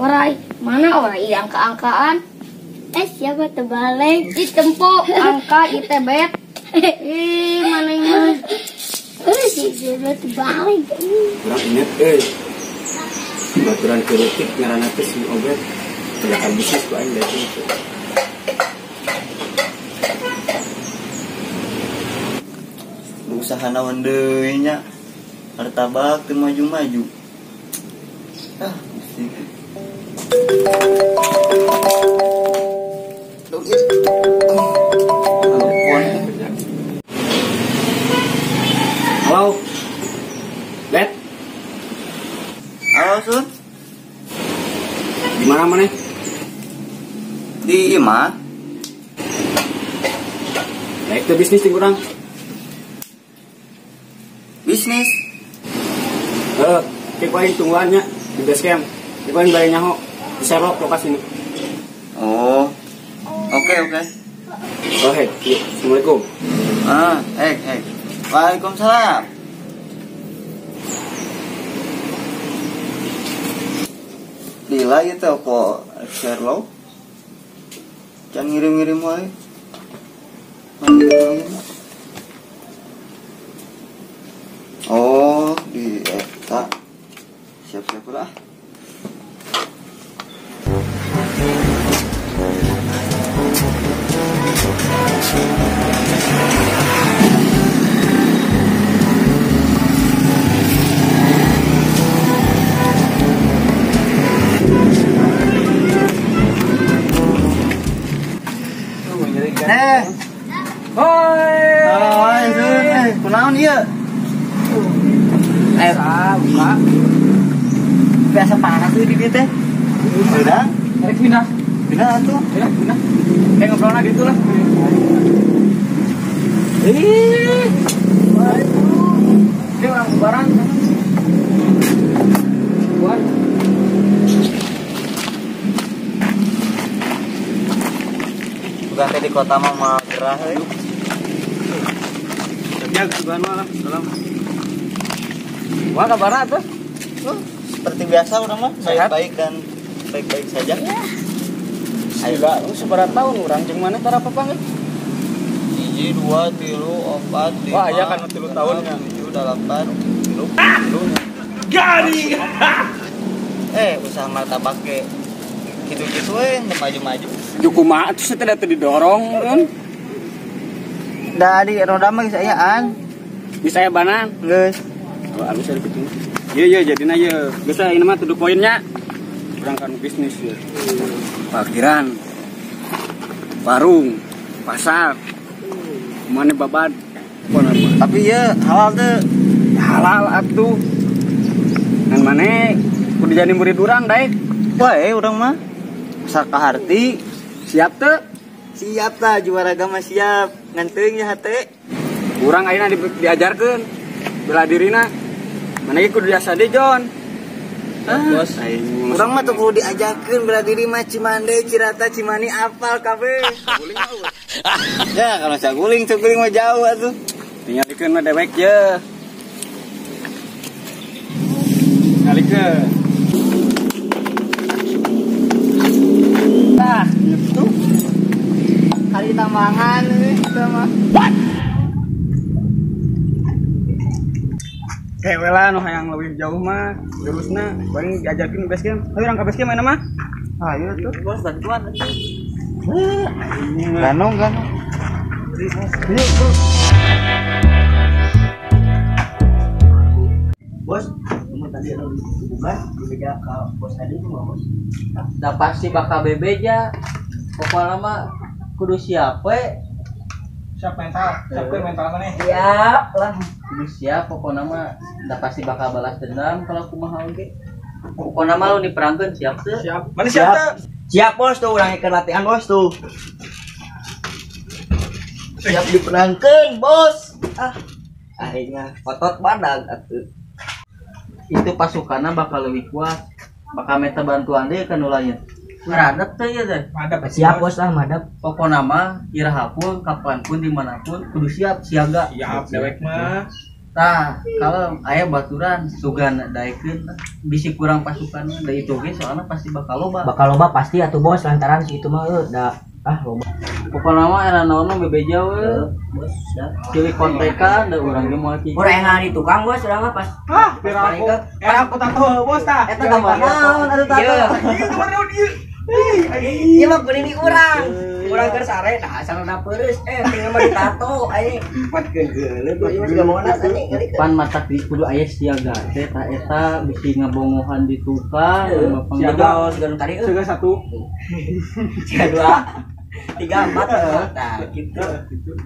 Orai, mana orai yang keangkaan? Siapa terbalik? Di tempo angka itebet. Mana ini? Siapa terbalik? Kurang inget baturan kritik ngarana teh si obat kelihatan bisnis ku aing dari itu. Usaha naon deui nya. Hartabak teu maju-maju. Mesti. Halo. Bet. Halo, Sun. Di mana maneh? Di imah. Naik ke bisnis ting urang. Bisnis. Kita aing tungguannya di base camp. Kita aing bayar nyaho di Serok lokasi ini. Oh. Oke. Oh, hei. Assalamualaikum. Waalaikumsalam. Lila ya toko Sherlock. Jangan ngirim-ngirim wae. Oh, di eta. Siap-siap lah. Hoi, kunaon ieu? Buka. Biasa panas tuh di dieu teh. Udah, Tarik pindah. pindah atuh. Pindah. Ngobrol lagi gitu lah. Dia orang barang. Buat. Bukan teh di kota mah gerah euy. Ya, kesukaan malam. Salam. Wah, kabar tuh. Seperti biasa udah mah baik-baik dan baik-baik saja. Ayolah, lu seberapa tahun orang jeung mana tara papang? 1, 2, 3, 4, 5. Wah, iya kan 3 tahun ya. 7, 8, 10. Garing. Usaha martabak ge gitu-gitu we maju-maju. Jukuma atuh teh teh didorong kan. Da di roda mah sayaan. Bisa ya banan. Geus. Oh, alus ada gitu. Iya jadina ieu. Geus ini mah tuduh poinnya. Berangkat bisnis ya. Parkiran. Warung, pasar. Mana babad. Tapi ya halal teh. Halal atuh. Ngan maneh kudu jadi murid urang daek. Wae urang mah. Asal kaharti. Siap teu? Siap lah juara agama siap. Nganteung ya hate. Urang ayeuna diajarkeun bela dirina. Mana ge kudu biasa deh, Jon. Bos, urang mah tuh kudu diajakeun bela diri mah Cimande, Cirata, Cimani apal kabeh. Guling mah. Ya kalau saguling mah jauh atuh. Tinggal dikeun mah dewek je. Ngalikeun. Nah, gitu. Kali tambangan kita mah. Lah nu hayang lebih jauh mah jurusna paling diajarkeun base camp. Ayo urang ka base camp mana mah? Ayo tuh, bos bantuan. Ganong. Yuk, Bro. Bos, kamu tadi ada bukan berbeda ke bos tadi itu bos. Dah pasti bakal bebeja. Pokoknya mah kudu siap we. Siap mental mana? Siap lah. Kudu siap pokoknya mah dah pasti bakal balas dendam kalau kumaha oge. Pokoknya mah lu diperangkeun siap teu? Siap. Mana siap teu? Siap bos tuh, urang ikan latihan bos tuh. Siap diperangkeun bos. Akhirnya otot badan atuh. Itu pasukanna bakal lebih kuat. Bakal minta bantuan deh kan ulanya. Ngeradap teh ya teh. Siap bos madap. Pokoknya mah irahapun kapanpun dimanapun kudu siap siaga. Siap dewek mah. Tah, kalau aya baturan sugan daekeun bisi kurang pasukan da itu ge soalna pasti bakal loba. Bakal loba pasti atuh bos lantaran si itu mah da loba. Pokona mah era naonna bebeja we. Bos, da. Cili kontekan da urang ge moal kieu. Urang yang di tukang bos urang mah pas. Era aku tahu bos tah. Eta gambar naon atuh tato. Ieu gambar naon ieu? Ieu mah kuning urang. Urang keur sare nah asal na peureus tinggal mah ditato ai. Patkeun geuleuh Ieu juga mau nanya nih. Pan mata di kudu aya siaga teh tah eta bisi ngabongohan di tukang Siaga segala tadi Siaga 1. siaga 2 3 4 nah gitu.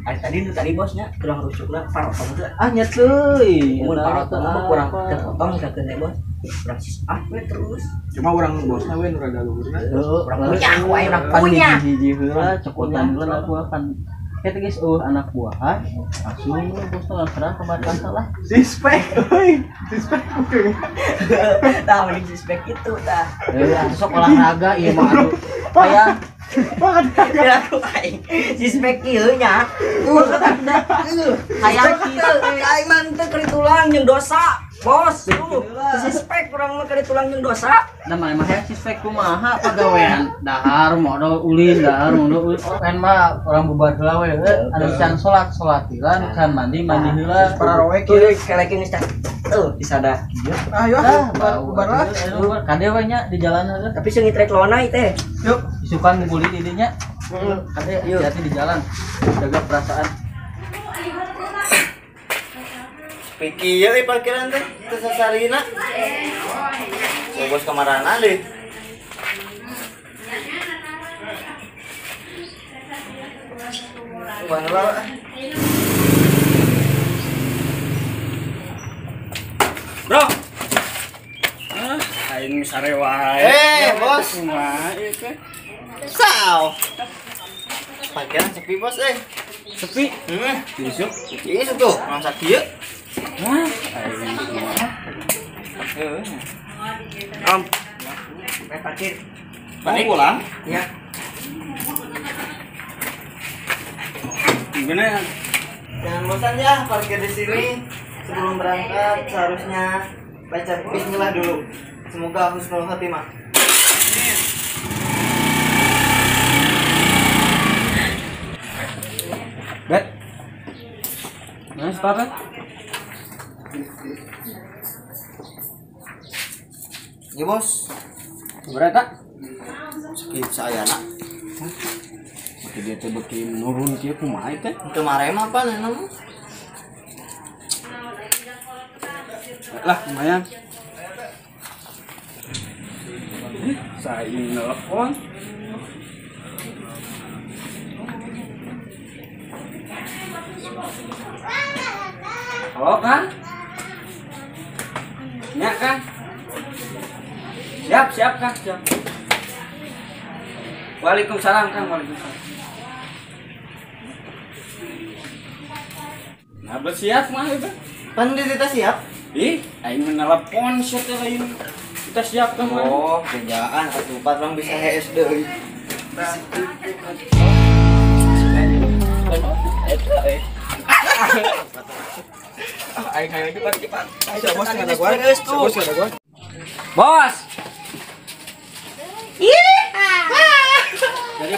Tadi tadi bosnya kurang rusuk lah parot kamu tuh. ah nya teuy Mun parot mah kurang kepotong kakeun bos. Kurang we terus. Cuma orang bosna we nu rada luhurna. Kurang punya aku aya urang pan punya. hiji heula cokotan heula aku akan kita guys anak buahan langsung bos serah ke markas lah Dispek euy. Dispek oke. Tahu di spek itu tah. sok olahraga ieu mah aduh aya Kira aku aing si spek ieu nya. Hayang kieu aing mah teu kari tulang jeung dosa. Bos, si spek kurang mah kari tulang jeung dosa. nah mah hayang si spek kumaha pagawean dahar modal ulin dahar modal ulin kan mah urang bubar heula we anu can salatiran can mandi heula Pararowe Kieu keleki geus tah. Disada kieu. Ayo bubar lah kade we nya di jalan heula Tapi seungit rek lona ieu teh. yuk isukan ngibuli di dinya kade hati di jalan jaga perasaan Piki ya parkiran teh sasarina. Bos kamarana deh. Bangelar. Bro. Aing sare wae. Bos. Kumaha ieu teh? Sao. Parkiran sepi bos Sepi. Isuk. Isu tuh, masa kieu. Aing kumaha? Parkir. Balik pulang. Ya. Gimana? Jangan bosan ya parkir di sini. Sebelum berangkat seharusnya baca bismillah dulu. Semoga husnul khotimah. Bet. Nah, sepakat. Ya bos, Berapa? sakit saya nak. Oke dia tuh beki menurun kieu kumaha teh? Itu marem apa nenong? Lah lumayan. Saya nelpon. Halo kan? Ya kan? Siap kan? Siap. Waalaikumsalam kan, waalaikumsalam. Nah, bersiap mah itu. Pan kita siap. Ih, aing menelepon siapa lain. Kita siap kan mah. Oh, kerjaan atuh orang bisa HS deui. Aing hayang cepat. Bos ada gua. Bos ada gua. Bos. Jadi